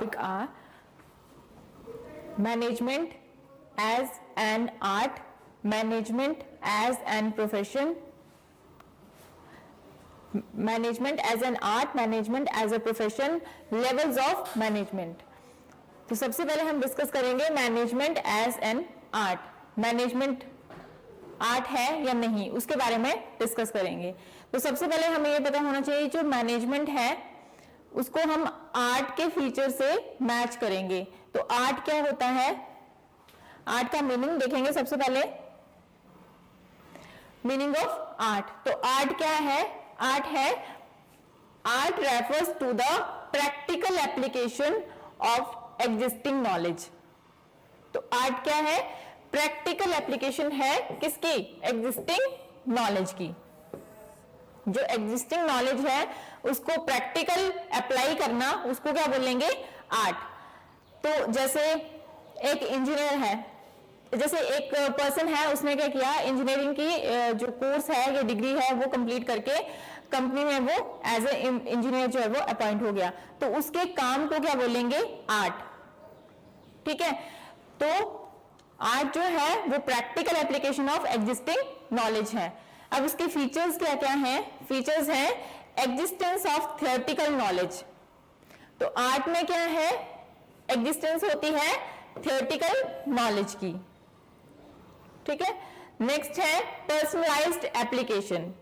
Topic are management as an art, management as an profession, management as an art, management as a profession, levels of management. तो सबसे पहले हम discuss करेंगे management as an art. Management art है या नहीं, उसके बारे में डिस्कस करेंगे। तो सबसे पहले हमें ये पता होना चाहिए जो मैनेजमेंट है उसको हम आर्ट के फीचर से मैच करेंगे। तो आर्ट क्या होता है, आर्ट का मीनिंग देखेंगे सबसे पहले। मीनिंग ऑफ आर्ट, तो आर्ट क्या है? आर्ट है, art refers to the practical application of existing knowledge. तो आर्ट क्या है? प्रैक्टिकल एप्लीकेशन है किसकी? एग्जिस्टिंग नॉलेज की। जो एग्जिस्टिंग नॉलेज है उसको प्रैक्टिकल अप्लाई करना, उसको क्या बोलेंगे? आर्ट। तो जैसे एक इंजीनियर है, जैसे एक पर्सन है, उसने क्या किया, इंजीनियरिंग की जो कोर्स है या डिग्री है वो कंप्लीट करके कंपनी में वो एज ए इंजीनियर जो है वो अपॉइंट हो गया, तो उसके काम को क्या बोलेंगे? आर्ट। ठीक है, तो आर्ट जो है वो practical application of existing knowledge है। अब इसके फीचर्स क्या क्या हैं? फीचर्स हैं एग्जिस्टेंस ऑफ थियोरेटिकल नॉलेज। तो आर्ट में क्या है? एग्जिस्टेंस होती है थियोरेटिकल नॉलेज की। ठीक है, नेक्स्ट है पर्सनलाइज्ड एप्लीकेशन।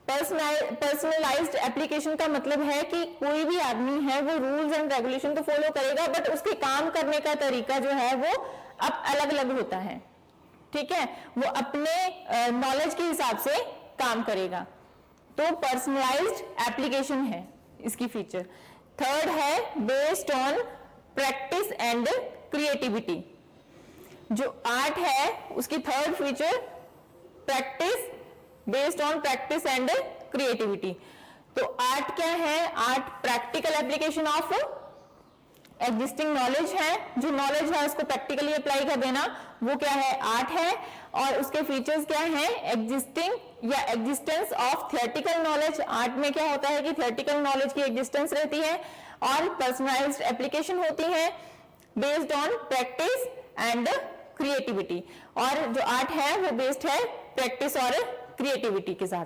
पर्सनलाइज्ड एप्लीकेशन का मतलब है कि कोई भी आदमी है वो रूल्स एंड रेगुलेशन तो फॉलो करेगा, बट उसके काम करने का तरीका जो है वो अब अलग अलग होता है। ठीक है, वो अपने नॉलेज के हिसाब से काम करेगा। तो पर्सनलाइज्ड एप्लीकेशन है इसकी फीचर। थर्ड है based on practice and creativity. जो आर्ट है उसकी third feature practice, based on practice and creativity. तो आर्ट क्या है? Art practical application of existing knowledge है। जो नॉलेज है उसको प्रैक्टिकली अप्लाई कर देना, वो क्या है? आर्ट है। और उसके फीचर्स क्या हैं? एग्जिस्टिंग या existence of theoretical knowledge. Art में क्या होता है कि थियोरेटिकल नॉलेज की एग्जिस्टेंस रहती है, और पर्सनलाइज्ड एप्लीकेशन होती है based on practice and creativity. और जो आर्ट है वो बेस्ड है प्रैक्टिस और क्रिएटिविटी के साथ।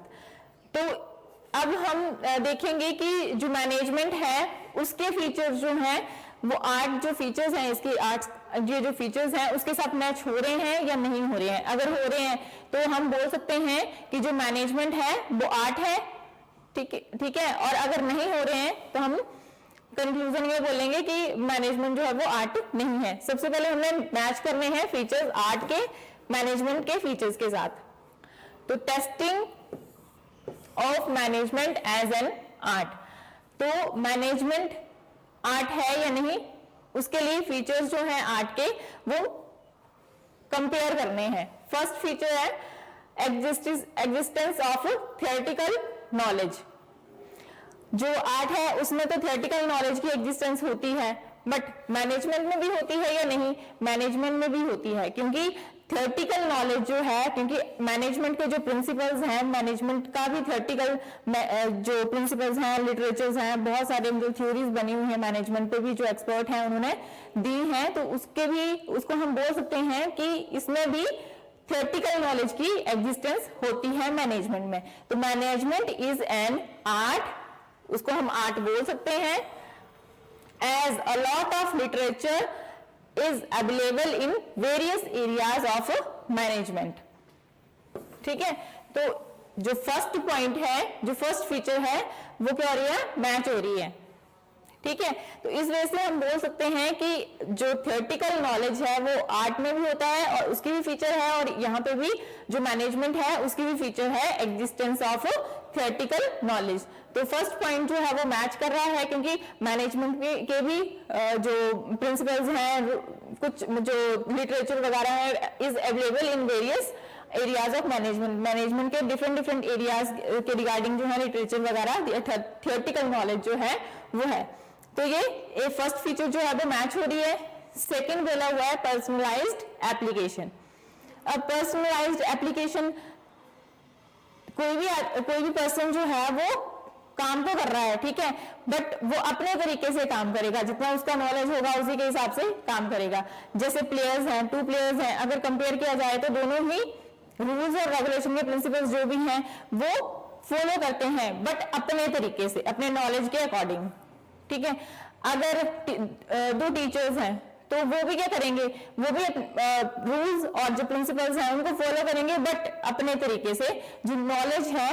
तो अब हम देखेंगे कि जो मैनेजमेंट है उसके फीचर्स जो हैं वो आर्ट जो फीचर्स हैं, इसकी आर्ट ये जो फीचर्स हैं उसके साथ मैच हो रहे हैं या नहीं हो रहे हैं। अगर हो रहे हैं तो हम बोल सकते हैं कि जो मैनेजमेंट है वो आर्ट है। ठीक है, और अगर नहीं हो रहे हैं तो हम कंक्लूजन ये बोलेंगे कि मैनेजमेंट जो है वो आर्ट नहीं है। सबसे पहले हमें मैच करने हैं फीचर्स आर्ट के मैनेजमेंट के फीचर्स के साथ। तो testing of management as an art. तो मैनेजमेंट आर्ट है या नहीं, उसके लिए फीचर्स जो हैं आर्ट के वो कंपेयर करने हैं। फर्स्ट फीचर है एग्जिस्टेंस ऑफ थियोरेटिकल नॉलेज। जो आर्ट है उसमें तो थियोरेटिकल नॉलेज की एग्जिस्टेंस होती है, बट मैनेजमेंट में भी होती है या नहीं? मैनेजमेंट में भी होती है, क्योंकि थियोरेटिकल नॉलेज जो है, क्योंकि मैनेजमेंट के जो प्रिंसिपल्स हैं, मैनेजमेंट का भी थियोरेटिकल जो प्रिंसिपल्स हैं, लिटरेचर्स हैं, बहुत सारे जो थ्योरीज बनी हुई हैं मैनेजमेंट पे भी, जो एक्सपर्ट हैं उन्होंने दी हैं, तो उसको हम बोल सकते हैं कि इसमें भी थियोरेटिकल नॉलेज की एग्जिस्टेंस होती है मैनेजमेंट में। तो मैनेजमेंट इज एन आर्ट, उसको हम आर्ट बोल सकते हैं। As a lot of literature is available in various areas of management। ठीक है, तो जो फर्स्ट पॉइंट है, जो फर्स्ट फीचर है वो क्या हो रही है? मैच हो रही है। ठीक है, तो इस वजह से हम बोल सकते हैं कि जो थियोरेटिकल नॉलेज है वो आर्ट में भी होता है और उसकी भी फीचर है, और यहाँ पे भी जो मैनेजमेंट है उसकी भी फीचर है एग्जिस्टेंस ऑफ थियोरेटिकल नॉलेज। तो फर्स्ट पॉइंट जो है वो मैच कर रहा है, क्योंकि मैनेजमेंट के भी जो प्रिंसिपल्स हैं, कुछ जो लिटरेचर वगैरह है is available in various areas of management के डिफरेंट एरियाज के रिगार्डिंग जो है लिटरेचर वगैरह थियोरेटिकल नॉलेज जो है वो है। तो ये फर्स्ट फीचर जो है वो मैच हो रही है। सेकंड बोला हुआ है पर्सनलाइज्ड एप्लीकेशन। अब पर्सनलाइज्ड एप्लीकेशन कोई भी पर्सन जो है वो काम तो कर रहा है, ठीक है, बट वो अपने तरीके से काम करेगा, जितना उसका नॉलेज होगा उसी के हिसाब से काम करेगा। जैसे प्लेयर्स हैं, 2 प्लेयर्स हैं, अगर कंपेयर किया जाए तो दोनों ही रूल्स और रेगुलेशन के प्रिंसिपल्स जो भी हैं वो फॉलो करते हैं, बट अपने तरीके से, अपने नॉलेज के अकॉर्डिंग, ठीक है। अगर 2 टीचर्स हैं तो वो भी क्या करेंगे, वो भी रूल्स और जो प्रिंसिपल्स हैं उनको फॉलो करेंगे, बट अपने तरीके से, जो नॉलेज है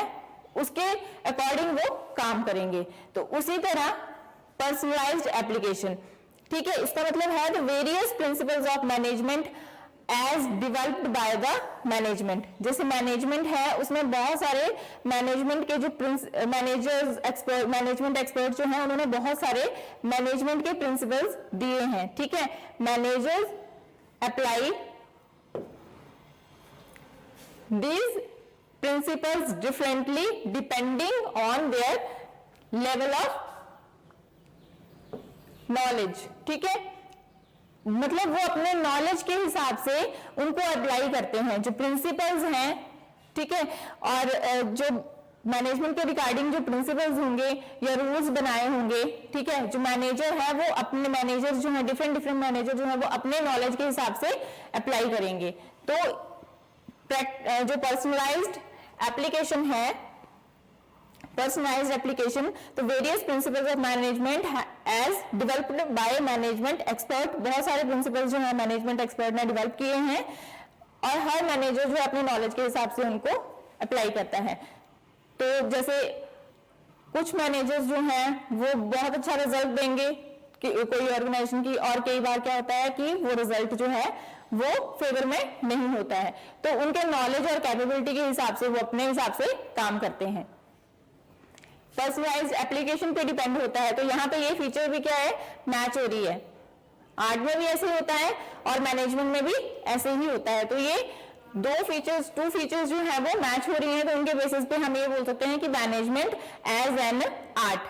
उसके अकॉर्डिंग वो काम करेंगे। तो उसी तरह पर्सनलाइज्ड एप्लीकेशन, ठीक है, इसका मतलब है the various principles of management as developed by the management. जैसे मैनेजमेंट है उसमें बहुत सारे मैनेजमेंट के जो मैनेजर्स एक्सपर्ट, मैनेजमेंट एक्सपर्ट जो हैं उन्होंने बहुत सारे मैनेजमेंट के प्रिंसिपल्स दिए हैं, ठीक है। Managers apply these principles differently depending on their level of knowledge, ठीक है, मतलब वो अपने नॉलेज के हिसाब से उनको अप्लाई करते हैं जो प्रिंसिपल्स हैं, ठीक है। और जो मैनेजमेंट के रिगार्डिंग जो प्रिंसिपल्स होंगे या रूल्स बनाए होंगे, ठीक है, जो मैनेजर है वो अपने मैनेजर जो है, डिफरेंट मैनेजर जो है वो अपने नॉलेज के हिसाब से अप्लाई करेंगे। तो जो पर्सनलाइज्ड एप्लीकेशन है, पर्सनलाइज्ड एप्लीकेशन, तो various principles of management as developed by management expert, बहुत सारे प्रिंसिपल्स जो है मैनेजमेंट एक्सपर्ट ने डेवलप किए हैं और हर मैनेजर जो अपने नॉलेज के हिसाब से उनको अप्लाई करता है। तो जैसे कुछ मैनेजर्स जो हैं वो बहुत अच्छा रिजल्ट देंगे कि कोई ऑर्गेनाइजेशन की, और कई बार क्या होता है कि वो रिजल्ट जो है वो फेवर में नहीं होता है, तो उनके नॉलेज और कैपेबिलिटी के हिसाब से वो अपने हिसाब से काम करते हैं। पर्सनलाइज्ड एप्लीकेशन पे डिपेंड होता है, तो यहाँ पे ये फीचर भी क्या है, मैच हो रही है। आर्ट में भी ऐसे होता है और मैनेजमेंट में भी ऐसे ही होता है। तो ये टू फीचर्स जो है वो मैच हो रही हैं, तो उनके बेसिस पे हम ये बोल सकते हैं कि management as an art.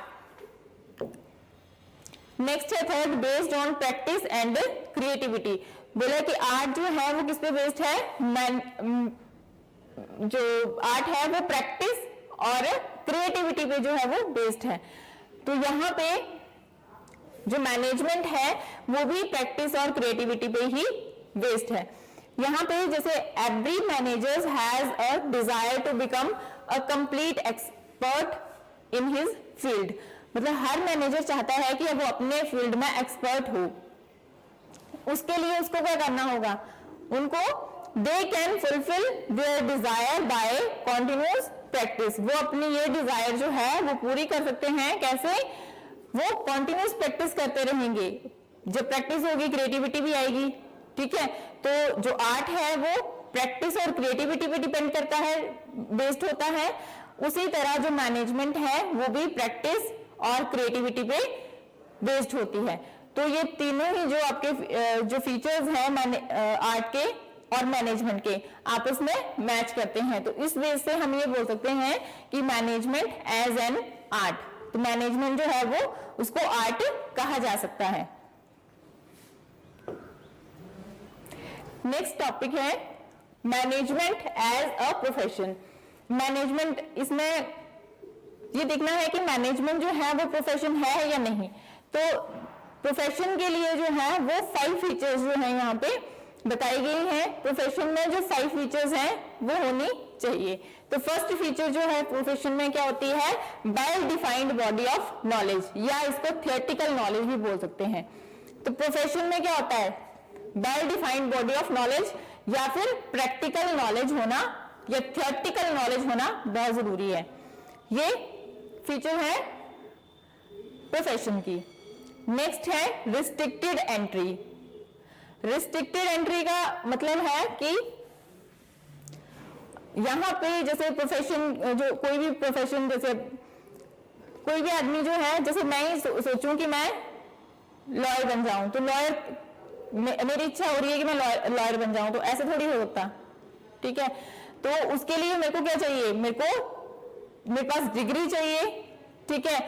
Next है third, based on practice and creativity. बोला कि आर्ट जो है वो किस पे बेस्ड है, जो आर्ट है वो प्रैक्टिस और क्रिएटिविटी पे जो है वो बेस्ड है। तो यहाँ पे जो मैनेजमेंट है वो भी प्रैक्टिस और क्रिएटिविटी पे ही बेस्ड है। यहाँ पे जैसे every manager has a desire to become a complete expert in his field, मतलब हर मैनेजर चाहता है कि वो अपने फील्ड में एक्सपर्ट हो। उसके लिए उसको क्या करना होगा, उनको they can fulfil their desire by continuous practice, वो अपनी ये डिजायर जो है वो पूरी कर सकते हैं। कैसे, वो कॉन्टिन्यूस प्रैक्टिस करते रहेंगे, जब प्रैक्टिस होगी क्रिएटिविटी भी आएगी, ठीक है। तो जो आर्ट है वो प्रैक्टिस और क्रिएटिविटी पे डिपेंड करता है, बेस्ड होता है। उसी तरह जो मैनेजमेंट है वो भी प्रैक्टिस और क्रिएटिविटी पे बेस्ड होती है। तो ये तीनों ही जो आपके जो फीचर्स हैं आर्ट के और मैनेजमेंट के आपस में मैच करते हैं। तो इस बेस से हम ये बोल सकते हैं कि मैनेजमेंट एज एन आर्ट, तो मैनेजमेंट जो है वो उसको आर्ट कहा जा सकता है। नेक्स्ट टॉपिक है management as a profession. Management, इसमें ये देखना है कि मैनेजमेंट जो है वो प्रोफेशन है या नहीं। तो प्रोफेशन के लिए जो है वो 5 फीचर्स जो है यहाँ पे बताई गई हैं। प्रोफेशन में जो 5 फीचर्स हैं वो होनी चाहिए। तो फर्स्ट फीचर जो है प्रोफेशन में क्या होती है, well defined body of knowledge, या इसको थियोरेटिकल नॉलेज भी बोल सकते हैं। तो प्रोफेशन में क्या होता है, well defined body of knowledge या फिर प्रैक्टिकल नॉलेज होना या थियोरेटिकल नॉलेज होना बहुत जरूरी है। ये फीचर है प्रोफेशन की। नेक्स्ट है रिस्ट्रिक्टेड एंट्री। रिस्ट्रिक्टेड एंट्री का मतलब है कि यहां पे जैसे प्रोफेशन, जो कोई भी प्रोफेशन, जैसे कोई भी आदमी जो है, जैसे मैं ही सोचूं कि मैं लॉयर बन जाऊं, तो लॉयर, मेरी इच्छा हो रही है कि मैं लॉयर बन जाऊं, तो ऐसे थोड़ी हो सकता, ठीक है। तो उसके लिए मेरे को क्या चाहिए, मेरे पास डिग्री चाहिए, ठीक है।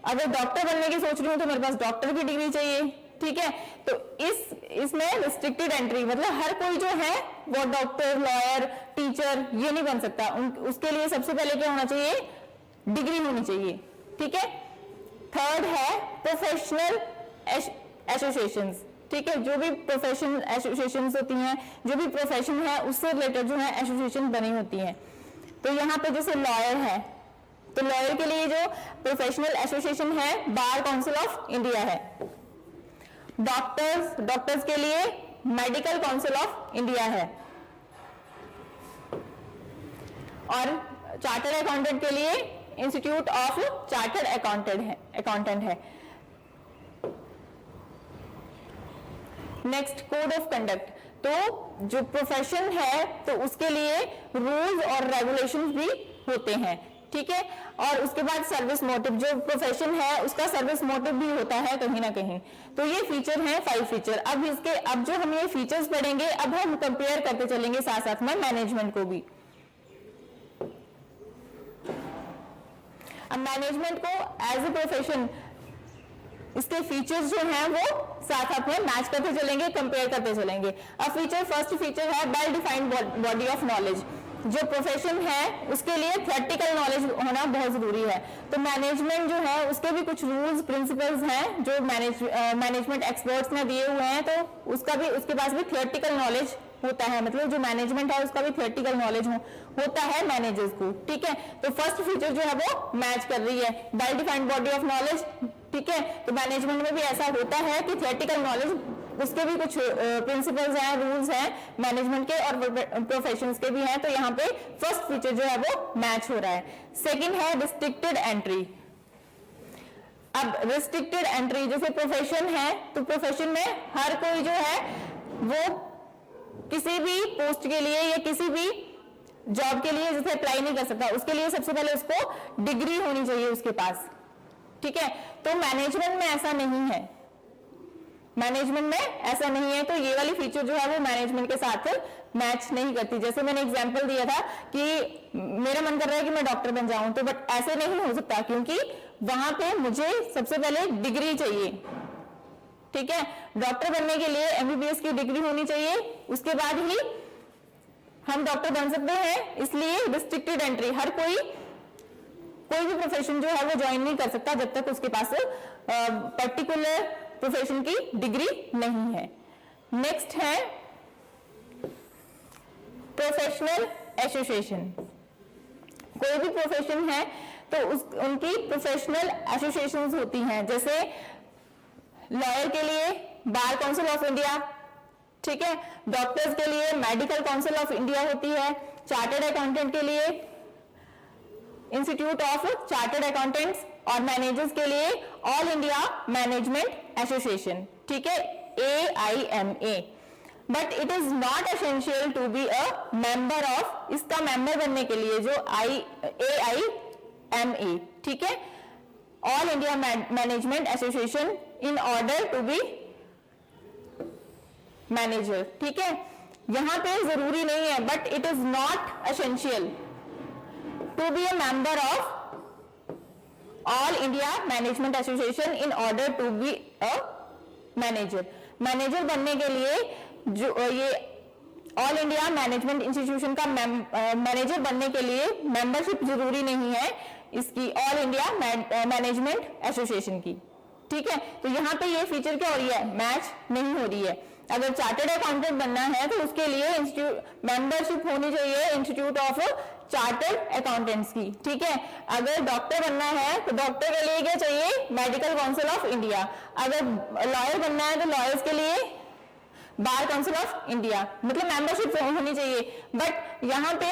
अगर डॉक्टर बनने की सोच रही हूँ तो मेरे पास डॉक्टर की डिग्री चाहिए, ठीक है। तो इसमें रिस्ट्रिक्टेड एंट्री मतलब हर कोई जो है वो डॉक्टर, लॉयर, टीचर ये नहीं बन सकता। उसके लिए सबसे पहले क्या होना चाहिए, डिग्री होनी चाहिए, ठीक है। थर्ड है प्रोफेशनल एसोसिएशंस, ठीक है, जो भी प्रोफेशनल एसोसिएशंस होती हैं, जो भी प्रोफेशन है उससे रिलेटेड जो है एसोसिएशन बनी होती हैं। तो यहाँ पे जैसे लॉयर है, तो लॉयर के लिए जो प्रोफेशनल एसोसिएशन है बार काउंसिल ऑफ इंडिया है। डॉक्टर्स के लिए मेडिकल काउंसिल ऑफ इंडिया है, और चार्टर्ड अकाउंटेंट के लिए इंस्टीट्यूट ऑफ चार्टर्ड अकाउंटेंट है। नेक्स्ट कोड ऑफ कंडक्ट, तो जो प्रोफेशन है तो उसके लिए रूल्स और रेगुलेशंस भी होते हैं, ठीक है। और उसके बाद सर्विस मोटिव, जो प्रोफेशन है उसका सर्विस मोटिव भी होता है कहीं ना कहीं। तो ये फीचर है 5 फीचर। अब जो हम ये फीचर्स पढ़ेंगे, अब हम कंपेयर करते चलेंगे साथ साथ में मैनेजमेंट को भी। अब मैनेजमेंट को एज ए प्रोफेशन इसके फीचर्स जो हैं वो साथ साथ में मैच करते चलेंगे, कंपेयर करते चलेंगे। अब फर्स्ट फीचर है well defined body of knowledge. जो प्रोफेशन है उसके लिए थ्योरेटिकल नॉलेज होना बहुत जरूरी है। तो मैनेजमेंट जो है उसके भी कुछ रूल्स प्रिंसिपल्स हैं जो मैनेजमेंट एक्सपर्ट्स ने दिए हुए हैं, तो उसके पास भी थ्योरेटिकल नॉलेज होता है, मतलब जो मैनेजमेंट है उसका भी थ्योरेटिकल नॉलेज होता है मैनेजर्स को, ठीक है। तो फर्स्ट फीचर जो है वो मैच कर रही है, well defined body of knowledge, ठीक है। तो मैनेजमेंट में भी ऐसा होता है कि थ्योरेटिकल नॉलेज, उसके भी कुछ प्रिंसिपल्स हैं, रूल्स हैं मैनेजमेंट के और प्रोफेशंस के भी हैं। तो यहाँ पे फर्स्ट फीचर जो है वो मैच हो रहा है। सेकंड है रिस्ट्रिक्टेड एंट्री। अब रिस्ट्रिक्टेड एंट्री, जैसे प्रोफेशन है तो प्रोफेशन में हर कोई जो है वो किसी भी पोस्ट के लिए या किसी भी जॉब के लिए जैसे अप्लाई नहीं कर सकता। उसके लिए सबसे पहले उसको डिग्री होनी चाहिए उसके पास, ठीक है। तो मैनेजमेंट में ऐसा नहीं है, मैनेजमेंट में ऐसा नहीं है। तो ये वाली फीचर जो है वो मैनेजमेंट के साथ मैच नहीं करती। जैसे मैंने एग्जांपल दिया था कि मेरा मन कर रहा है कि मैं डॉक्टर बन जाऊं, तो बट ऐसे नहीं हो सकता क्योंकि वहां पे मुझे सबसे पहले डिग्री चाहिए, ठीक है। डॉक्टर बनने के लिए एमबीबीएस की डिग्री होनी चाहिए, उसके बाद ही हम डॉक्टर बन सकते हैं। इसलिए रिस्ट्रिक्टेड एंट्री, हर कोई भी प्रोफेशन जो है वो ज्वाइन नहीं कर सकता जब तक उसके पास पर्टिकुलर प्रोफेशन की डिग्री नहीं है। नेक्स्ट है प्रोफेशनल एसोसिएशन। कोई भी प्रोफेशन है तो उनकी प्रोफेशनल एसोसिएशंस होती हैं। जैसे लॉयर के लिए बार काउंसिल ऑफ इंडिया, ठीक है। डॉक्टर्स के लिए मेडिकल काउंसिल ऑफ इंडिया होती है। चार्टर्ड अकाउंटेंट के लिए इंस्टीट्यूट ऑफ चार्टर्ड अकाउंटेंट्स, और मैनेजर्स के लिए ऑल इंडिया मैनेजमेंट एसोसिएशन, ठीक है, AIMA। But it is not essential to be a member of, इसका मेंबर बनने के लिए जो AIMA, ठीक है, all India management association, in order to be manager, ठीक है। यहां पे जरूरी नहीं है, but it is not essential to be a member of all India management association in order to be a manager. Manager बनने के लिए जो ये ऑल इंडिया मैनेजमेंट इंस्टीट्यूशन का मैनेजर बनने के लिए मेंबरशिप जरूरी नहीं है इसकी, ऑल इंडिया मैनेजमेंट एसोसिएशन की, ठीक है। तो यहाँ पे ये फीचर क्या हो रही है, मैच नहीं हो रही है। अगर चार्टर्ड अकाउंटेंट बनना है तो उसके लिए मेंबरशिप होनी चाहिए इंस्टीट्यूट ऑफ चार्टर्ड अकाउंटेंट्स की, ठीक है। अगर डॉक्टर बनना है तो डॉक्टर के लिए क्या चाहिए, मेडिकल काउंसिल ऑफ इंडिया। अगर लॉयर बनना है तो लॉयर्स के लिए बार काउंसिल ऑफ इंडिया, मतलब मेंबरशिप होनी चाहिए। बट यहाँ पे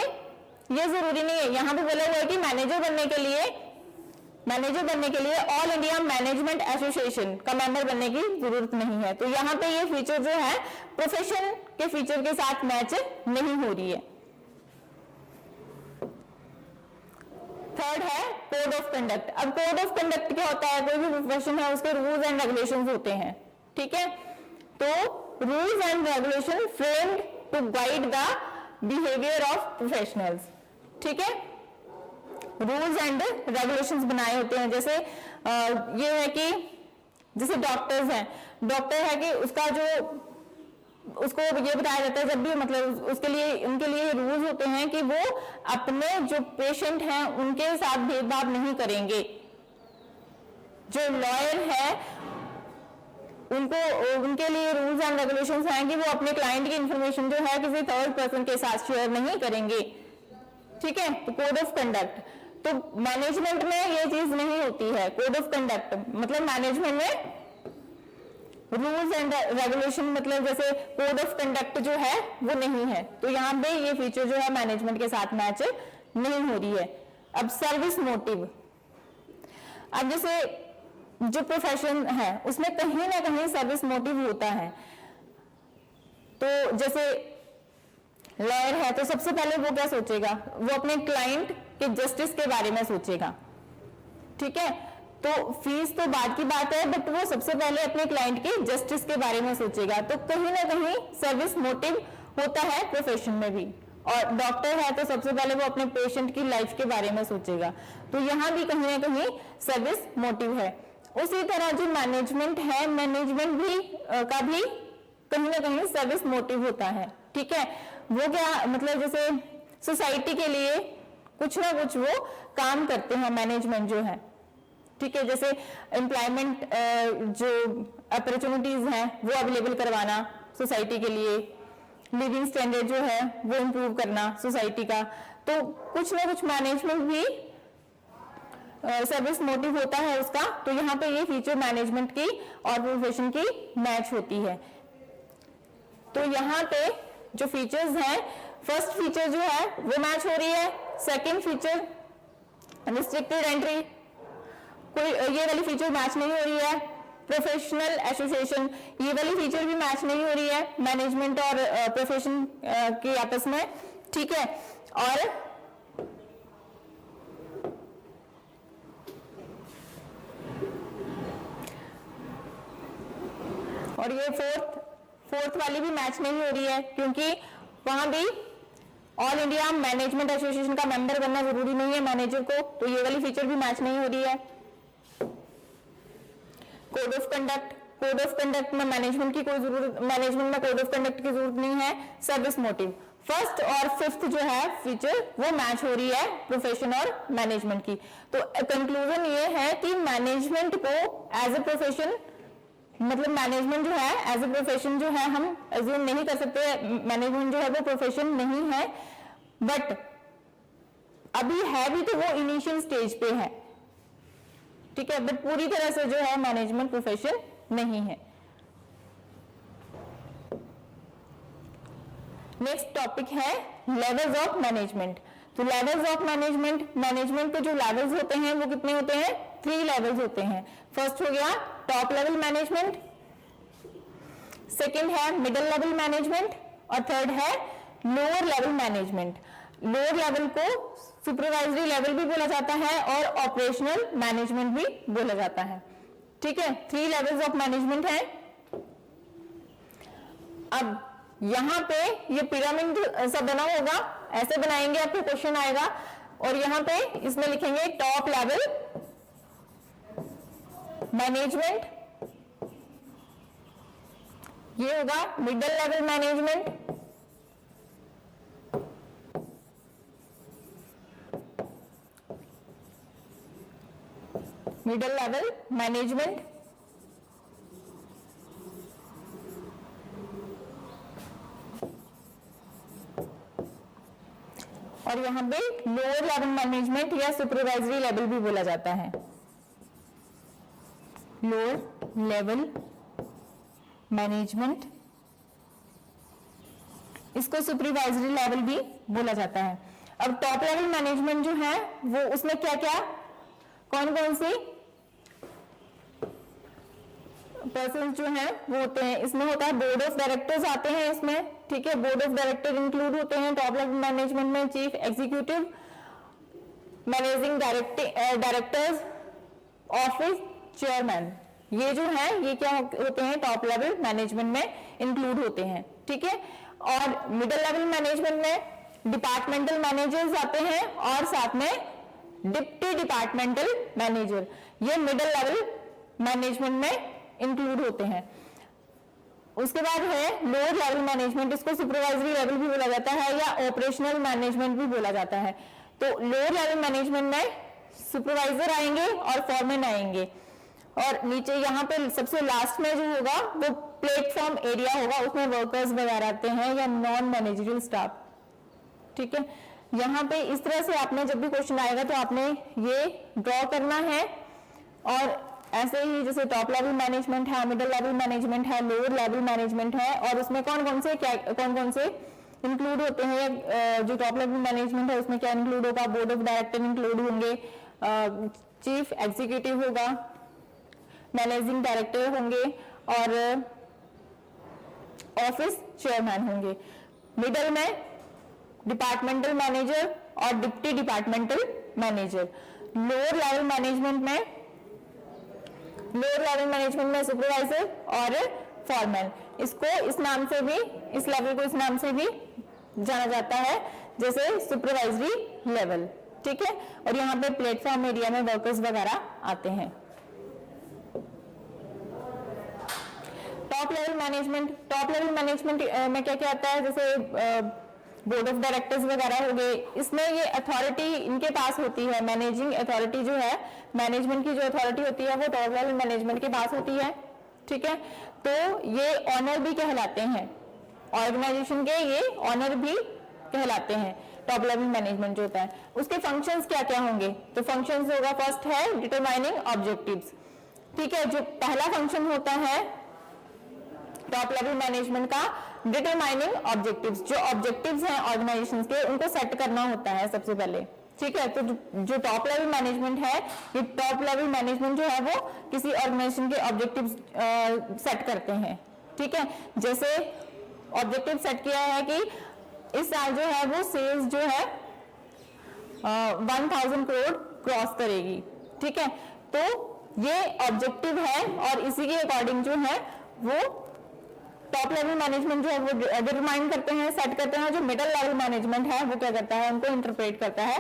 ये जरूरी नहीं है, यहाँ पे बोला हुआ है कि मैनेजर बनने के लिए ऑल इंडिया मैनेजमेंट एसोसिएशन का मेंबर बनने की जरूरत नहीं है। तो यहाँ पे ये फीचर जो है प्रोफेशन के फीचर के साथ मैच नहीं हो रही है। थर्ड है कोड ऑफ कंडक्ट। अब कोड ऑफ कंडक्ट क्या होता है, कोई भी प्रोफेशन है उसके रूल्स एंड रेगुलेशंस होते हैं, ठीक है। तो rules and regulation framed to guide the behaviour of professionals, ठीक है। रूल्स एंड रेगुलेशंस बनाए होते हैं। जैसे ये है कि जैसे डॉक्टर्स हैं, डॉक्टर है कि उसको ये बताया जाता है जब भी, मतलब उनके लिए रूल्स होते हैं कि वो अपने जो पेशेंट हैं उनके साथ भेदभाव नहीं करेंगे, जो लॉयर है उनको, उनके लिए रूल्स एंड रेगुलेशंस हैं कि वो अपने क्लाइंट की इंफॉर्मेशन जो है किसी थर्ड पर्सन के साथ शेयर नहीं करेंगे, ठीक है। तो कोड ऑफ कंडक्ट, तो मैनेजमेंट में ये चीज नहीं होती है। कोड ऑफ कंडक्ट मतलब मैनेजमेंट में रूल्स एंड रेगुलेशन, मतलब जैसे कोड ऑफ कंडक्ट जो है वो नहीं है, तो यहाँ पे ये फीचर जो है मैनेजमेंट के साथ मैच नहीं हो रही है। अब सर्विस मोटिव, अब जैसे जो प्रोफेशन है उसमें कहीं ना कहीं सर्विस मोटिव होता है। तो जैसे लॉयर है तो सबसे पहले वो क्या सोचेगा, वो अपने क्लाइंट के जस्टिस के बारे में सोचेगा, ठीक है। तो फीस तो बाद की बात है, बट वो सबसे पहले अपने क्लाइंट के जस्टिस के बारे में सोचेगा। तो कहीं ना कहीं सर्विस मोटिव होता है प्रोफेशन में भी। और डॉक्टर है तो सबसे पहले वो अपने पेशेंट की लाइफ के बारे में सोचेगा, तो यहाँ भी कहीं ना कहीं सर्विस मोटिव है। उसी तरह जो मैनेजमेंट है, मैनेजमेंट भी का भी कहीं ना कहीं सर्विस मोटिव होता है, ठीक है। वो क्या मतलब जैसे सोसाइटी के लिए कुछ ना कुछ वो काम करते हैं मैनेजमेंट जो है, ठीक है। जैसे एम्प्लॉयमेंट जो अपॉर्चुनिटीज हैं वो अवेलेबल करवाना सोसाइटी के लिए, लिविंग स्टैंडर्ड जो है वो इम्प्रूव करना सोसाइटी का, तो कुछ ना कुछ मैनेजमेंट भी सर्विस मोटिव होता है उसका। तो यहाँ पे ये फीचर मैनेजमेंट की और प्रोफेशन की मैच होती है। तो यहाँ पे जो फीचर्स हैं, फर्स्ट फीचर जो है वो मैच हो रही है, सेकंड फीचर रिस्ट्रिक्टेड एंट्री, कोई ये वाली फीचर मैच नहीं हो रही है। प्रोफेशनल एसोसिएशन, ये वाली फीचर भी मैच नहीं हो रही है मैनेजमेंट और प्रोफेशन के आपस में, ठीक है। और ये फोर्थ वाली भी मैच नहीं हो रही है, क्योंकि वहां भी ऑल इंडिया मैनेजमेंट एसोसिएशन का मेंबर बनना जरूरी नहीं है मैनेजर को, तो ये वाली फीचर भी मैच नहीं हो रही है। कोड ऑफ कंडक्ट में मैनेजमेंट की कोई जरूरत, मैनेजमेंट में कोड ऑफ कंडक्ट की जरूरत नहीं है। सर्विस मोटिव, फर्स्ट और फिफ्थ जो है फीचर वो मैच हो रही है प्रोफेशन और मैनेजमेंट की। तो कंक्लूजन ये है कि मैनेजमेंट को एज ए प्रोफेशन, मतलब मैनेजमेंट जो है एज ए प्रोफेशन जो है हम अज्यूम नहीं कर सकते, मैनेजमेंट जो है वो प्रोफेशन नहीं है, बट अभी है भी तो वो इनिशियल स्टेज पे है, ठीक है। बट पूरी तरह से जो है मैनेजमेंट प्रोफेशन नहीं है। नेक्स्ट टॉपिक है लेवल्स ऑफ मैनेजमेंट। तो लेवल्स ऑफ मैनेजमेंट के जो लेवल्स होते हैं वो कितने होते हैं, 3 लेवल्स होते हैं। फर्स्ट हो गया टॉप लेवल मैनेजमेंट, सेकंड है मिडिल लेवल मैनेजमेंट, और थर्ड है lower level management. Lower level को सुपरवाइजरी लेवल भी बोला जाता है और ऑपरेशनल मैनेजमेंट भी बोला जाता है, ठीक है। 3 लेवल्स ऑफ मैनेजमेंट है। अब यहां पे ये पिरामिड सा बना होगा, ऐसे बनाएंगे, आपको क्वेश्चन आएगा, और यहां पे इसमें लिखेंगे टॉप लेवल मैनेजमेंट, ये होगा middle level management, middle level management, और यहां पे लोअर लेवल मैनेजमेंट या सुपरवाइजरी लेवल भी बोला जाता है। लोअर लेवल मैनेजमेंट, इसको सुपरवाइजरी लेवल भी बोला जाता है। अब टॉप लेवल मैनेजमेंट जो है वो उसमें क्या क्या, कौन कौन सी पर्सन जो हैं वो होते हैं, इसमें होता है बोर्ड ऑफ डायरेक्टर्स आते हैं इसमें, ठीक है। बोर्ड ऑफ डायरेक्टर इंक्लूड होते हैं टॉप लेवल मैनेजमेंट में, chief executive, managing directors, office chairman, ये जो है ये क्या होते हैं टॉप लेवल मैनेजमेंट में इंक्लूड होते हैं, ठीक है। और मिडिल लेवल मैनेजमेंट में डिपार्टमेंटल मैनेजर्स आते हैं और साथ में डिप्टी डिपार्टमेंटल मैनेजर, ये मिडिल लेवल मैनेजमेंट में इंक्लूड होते हैं। उसके बाद है लोअर लेवल मैनेजमेंट, इसको सुपरवाइजरी लेवल भी बोला जाता है या ऑपरेशनल मैनेजमेंट भी बोला जाता है। तो लोअर लेवल मैनेजमेंट में सुपरवाइजर आएंगे और फॉरमैन आएंगे। और नीचे यहाँ पे सबसे लास्ट में जो होगा वो प्लेटफॉर्म एरिया होगा, उसमें वर्कर्स वगैरह आते हैं या नॉन मैनेजरियल स्टाफ। ठीक है, यहाँ पे इस तरह से आपने जब भी क्वेश्चन आएगा तो आपने ये ड्रॉ करना है। और ऐसे ही जैसे टॉप लेवल मैनेजमेंट है, मिडिल लेवल मैनेजमेंट है, लोअर लेवल मैनेजमेंट है, और उसमें कौन कौन से इंक्लूड होते हैं। जो टॉप लेवल मैनेजमेंट है उसमें क्या इंक्लूड होगा, बोर्ड ऑफ डायरेक्टर इंक्लूड होंगे, चीफ एग्जीक्यूटिव होगा, मैनेजिंग डायरेक्टर होंगे और ऑफिस चेयरमैन होंगे। मिडल में डिपार्टमेंटल मैनेजर और deputy departmental manager. Lower level management में सुपरवाइजर और फॉरमैन। इसको इस नाम से भी, इस लेवल को इस नाम से भी जाना जाता है जैसे सुपरवाइजरी लेवल। ठीक है, और यहाँ पे प्लेटफॉर्म एरिया में वर्कर्स वगैरह आते हैं। टॉप लेवल मैनेजमेंट में क्या क्या आता है, जैसे बोर्ड ऑफ डायरेक्टर्स वगैरह हो गए। इसमें ये अथॉरिटी इनके पास होती है, मैनेजिंग अथॉरिटी जो है, मैनेजमेंट की जो अथॉरिटी होती है वो टॉप लेवल मैनेजमेंट के पास होती है। ठीक है, तो ये ऑनर भी कहलाते हैं, ऑर्गेनाइजेशन के ये ऑनर भी कहलाते हैं टॉप लेवल मैनेजमेंट जो होता है। उसके फंक्शंस क्या क्या होंगे, तो फंक्शंस होगा, फर्स्ट है डिटरमाइनिंग ऑब्जेक्टिव्स। ठीक है, जो पहला फंक्शन होता है टॉप लेवल मैनेजमेंट का, डिटरमाइनिंग ऑब्जेक्टिव्स। जो ऑब्जेक्टिव्स हैं ऑर्गेनाइजेशन के उनको सेट करना होता है सबसे पहले। ठीक है, तो जो टॉप लेवल मैनेजमेंट है, ये टॉप लेवल मैनेजमेंट जो है वो किसी ऑर्गेनाइजेशन के ऑब्जेक्टिव्स सेट करते हैं। ठीक है, जैसे ऑब्जेक्टिव सेट किया है कि इस साल जो है वो सेल्स जो है 1000 करोड़ क्रॉस करेगी। ठीक है, तो ये ऑब्जेक्टिव है और इसी के अकॉर्डिंग जो है वो टॉप लेवल मैनेजमेंट जो है वो डिटरमाइन करते हैं, सेट करते हैं। जो मिडिल लेवल मैनेजमेंट है वो क्या करता है, उनको इंटरप्रेट करता है।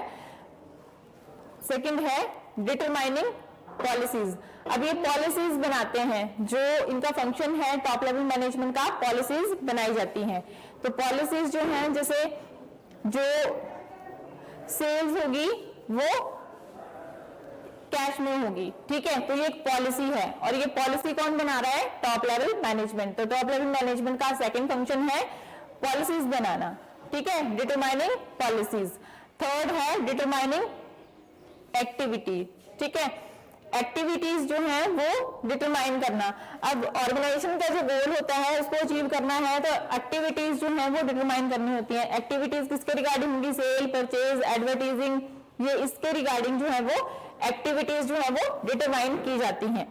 सेकंड है डिटरमाइनिंग पॉलिसीज। अब ये पॉलिसीज बनाते हैं, जो इनका फंक्शन है टॉप लेवल मैनेजमेंट का, पॉलिसीज बनाई जाती हैं। तो पॉलिसीज जो हैं, जैसे जो सेल्स होगी वो कैश में होगी। ठीक है, तो ये एक पॉलिसी है और ये पॉलिसी कौन बना रहा है, टॉप लेवल मैनेजमेंट। तो टॉप लेवल मैनेजमेंट का सेकंड फंक्शन है पॉलिसीज बनाना। ठीक है, डिटरमाइनिंग पॉलिसीज। थर्ड है डिटरमाइनिंग एक्टिविटी। ठीक है, एक्टिविटीज जो है वो डिटरमाइन करना। अब ऑर्गेनाइजेशन का जो गोल होता है उसको अचीव करना है, तो एक्टिविटीज जो है वो डिटरमाइन करनी होती है। एक्टिविटीज किसके रिगार्डिंग होंगी, सेल, परचेज, एडवर्टाइजिंग, ये इसके रिगार्डिंग जो है वो एक्टिविटीज जो है वो डिटरमाइन की जाती हैं।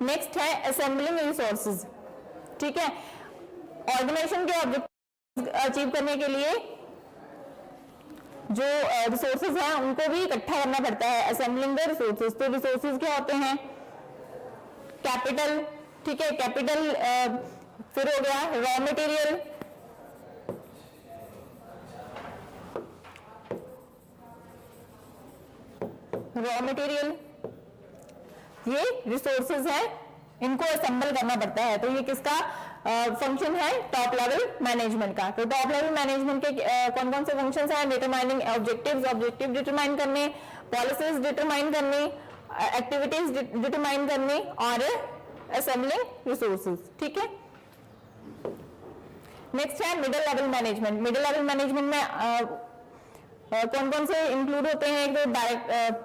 नेक्स्ट है असेंबलिंग रिसोर्सेज। ठीक है, ऑर्गेनाइजेशन के ऑब्जेक्टिव अचीव करने के लिए जो रिसोर्सेज हैं उनको भी इकट्ठा करना पड़ता है, असेंबलिंग द रिसोर्सेज। तो रिसोर्सेज क्या होते हैं, कैपिटल। ठीक है, कैपिटल, फिर हो गया रॉ मटेरियल, ये रिसोर्सेज है, इनको असेंबल करना पड़ता है। तो ये किसका फंक्शन है, टॉप लेवल मैनेजमेंट का। तो टॉप लेवल मैनेजमेंट के कौन कौन से फंक्शंस हैं, डिटरमाइनिंग ऑब्जेक्टिव्स, ऑब्जेक्टिव डिटरमाइन करने, पॉलिसीज डिटरमाइन करने, एक्टिविटीज डिटरमाइन करने और असेंबलिंग रिसोर्सेज। ठीक है, नेक्स्ट है middle level management. Middle level management में कौन कौन से इंक्लूड होते हैं, एक तो डायरेक्ट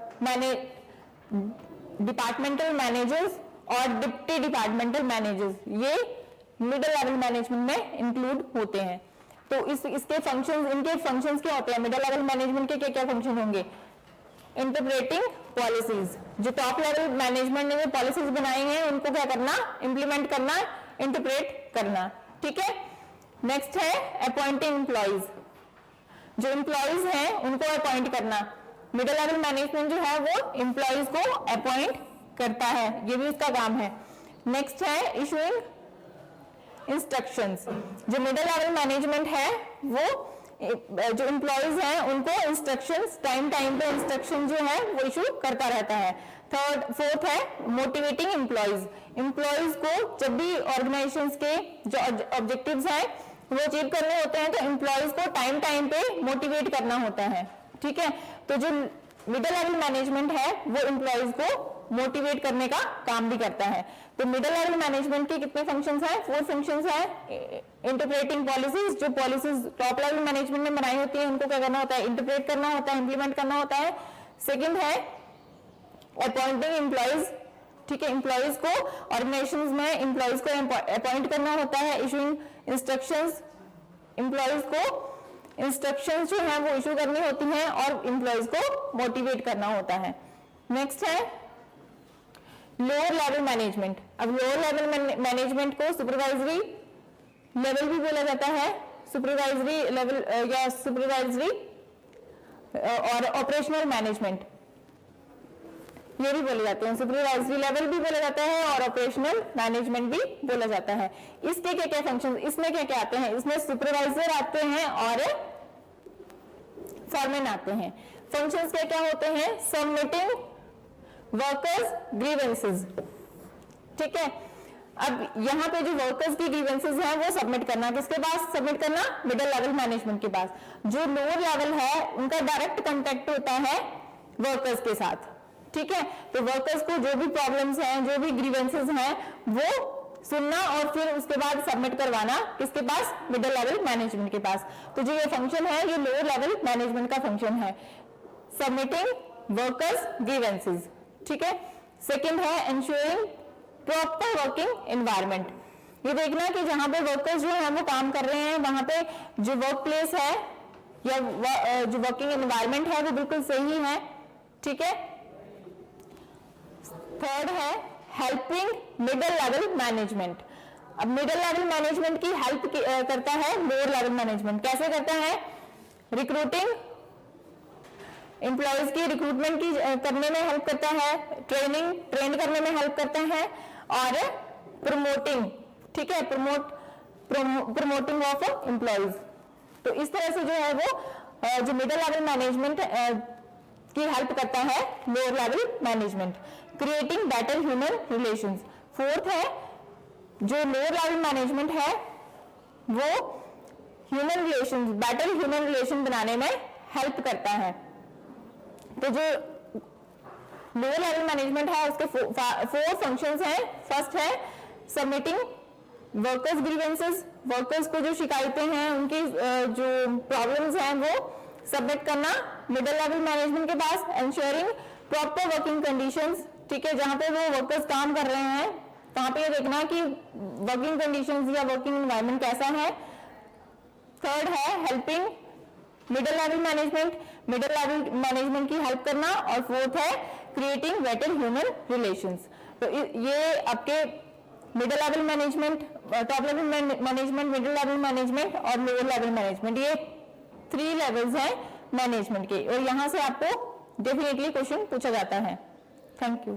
डिपार्टमेंटल मैनेजर्स और डिप्टी डिपार्टमेंटल मैनेजर्स, ये मिडिल लेवल मैनेजमेंट में इंक्लूड होते हैं। तो इसके फंक्शंस, इनके फंक्शंस क्या होते हैं, मिडिल लेवल मैनेजमेंट के क्या क्या फंक्शन होंगे, इंटरप्रेटिंग पॉलिसीज। जो टॉप लेवल मैनेजमेंट ने पॉलिसीज बनाई हैं उनको क्या करना, इंप्लीमेंट करना, इंटरप्रेट करना। ठीक है, नेक्स्ट है अपॉइंटिंग एम्प्लॉइज। जो एम्प्लॉइज हैं उनको अपॉइंट करना। मिडिल लेवल मैनेजमेंट जो है वो एम्प्लॉइज को अपॉइंट करता है, ये भी उसका काम है। नेक्स्ट है इशूइंग इंस्ट्रक्शंस। जो मिडिल लेवल मैनेजमेंट है वो जो एम्प्लॉइज हैं उनको इंस्ट्रक्शंस, टाइम पे इंस्ट्रक्शन जो है वो इशू करता रहता है। फोर्थ है मोटिवेटिंग एम्प्लॉइज। एम्प्लॉइज को जब भी ऑर्गेनाइजेशन के जो ऑब्जेक्टिव्स हैं वो अचीव करने होते हैं तो एम्प्लॉइज को टाइम पे मोटिवेट करना होता है। ठीक है, तो जो मिडिल लेवल मैनेजमेंट है वो एम्प्लॉइज को मोटिवेट करने का काम भी करता है। तो मिडिल लेवल मैनेजमेंट के कितने फंक्शंस हैं? 4 फंक्शंस हैं। इंटरप्रेटिंग पॉलिसीज, जो पॉलिसीज टॉप लेवल मैनेजमेंट में बनाई होती है उनको क्या करना होता है? इंटरप्रेट करना होता है, इंप्लीमेंट करना होता है। सेकंड है अपॉइंटिंग एम्प्लॉइज, ठीक है, एम्प्लॉइज को ऑर्गेनाइजेशंस में एम्प्लॉइज को अपॉइंट करना होता है। इशूइंग इंस्ट्रक्शंस, एम्प्लॉइज को इंस्ट्रक्शंस जो है वो इशू करनी होती हैं और एम्प्लॉइज को मोटिवेट करना होता है। नेक्स्ट है लोअर लेवल मैनेजमेंट। अब लोअर लेवल मैनेजमेंट को सुपरवाइजरी लेवल भी बोला जाता है, सुपरवाइजरी लेवल या सुपरवाइजरी और ऑपरेशनल मैनेजमेंट ये भी बोले जाते हैं। सुपरवाइजरी लेवल भी बोला जाता है और ऑपरेशनल मैनेजमेंट भी बोला जाता है। इसके क्या क्या फंक्शन, इसमें क्या क्या आते हैं? इसमें सुपरवाइजर आते हैं और फॉरमैन आते हैं। फंक्शंस क्या क्या होते हैं? सबमिटिंग वर्कर्स ग्रीवेंसेस, ठीक है। अब यहाँ पे जो वर्कर्स की ग्रीवेंसेस हैं वो सबमिट करना, किसके पास सबमिट करना? मिडिल लेवल मैनेजमेंट के पास। जो लोअर लेवल है उनका डायरेक्ट कांटेक्ट होता है वर्कर्स के साथ, ठीक है। तो वर्कर्स को जो भी प्रॉब्लम्स हैं, जो भी ग्रीवेंसेस हैं वो सुनना और फिर उसके बाद सबमिट करवाना किसके पास? मिडिल लेवल मैनेजमेंट के पास। तो जो ये फंक्शन है ये लोअर लेवल मैनेजमेंट का फंक्शन है, सबमिटिंग वर्कर्स ग्रीवेंसेस, ठीक है। सेकंड है एंश्योरिंग प्रॉपर वर्किंग एनवायरनमेंट। ये देखना कि जहां पे वर्कर्स जो है वो काम कर रहे हैं वहां पे जो वर्क प्लेस है या जो वर्किंग एनवायरनमेंट है वो बिल्कुल सही है, ठीक है। थर्ड है हेल्पिंग मिडिल लेवल मैनेजमेंट। अब मिडिल लेवल मैनेजमेंट की हेल्प करता है लोअर लेवल मैनेजमेंट। कैसे करता है? रिक्रूटिंग, एम्प्लॉयज की रिक्रूटमेंट की करने में हेल्प करता है, ट्रेन करने में हेल्प करता है और प्रमोटिंग, ठीक है, प्रमोटिंग ऑफ एम्प्लॉयज। तो इस तरह से जो है वो जो मिडिल लेवल मैनेजमेंट की हेल्प करता है lower level management. Creating better human relations. Fourth है जो लोअर लेवल मैनेजमेंट है वो human relations, better human relation बनाने में हेल्प करता है। तो जो लोअर लेवल मैनेजमेंट है उसके 4 फंक्शंस हैं। फर्स्ट है सबमिटिंग वर्कर्स ग्रीवेंसेस, वर्कर्स को जो शिकायतें हैं उनकी जो प्रॉब्लम्स हैं वो सबमिट करना मिडिल लेवल मैनेजमेंट के पास। एंश्योरिंग प्रॉपर वर्किंग कंडीशंस, ठीक है, जहां पे वो वर्कर्स काम कर रहे हैं वहां पे ये देखना कि वर्किंग कंडीशंस या वर्किंग एनवायरनमेंट कैसा है। थर्ड है helping middle level management, middle level management की हेल्प करना। और फोर्थ है क्रिएटिंग बेटर ह्यूमन रिलेशंस। तो ये आपके middle level management, top level management, middle level management और लोअर लेवल मैनेजमेंट, ये 3 लेवल्स हैं मैनेजमेंट के और यहां से आपको डेफिनेटली क्वेश्चन पूछा जाता है। Thank you.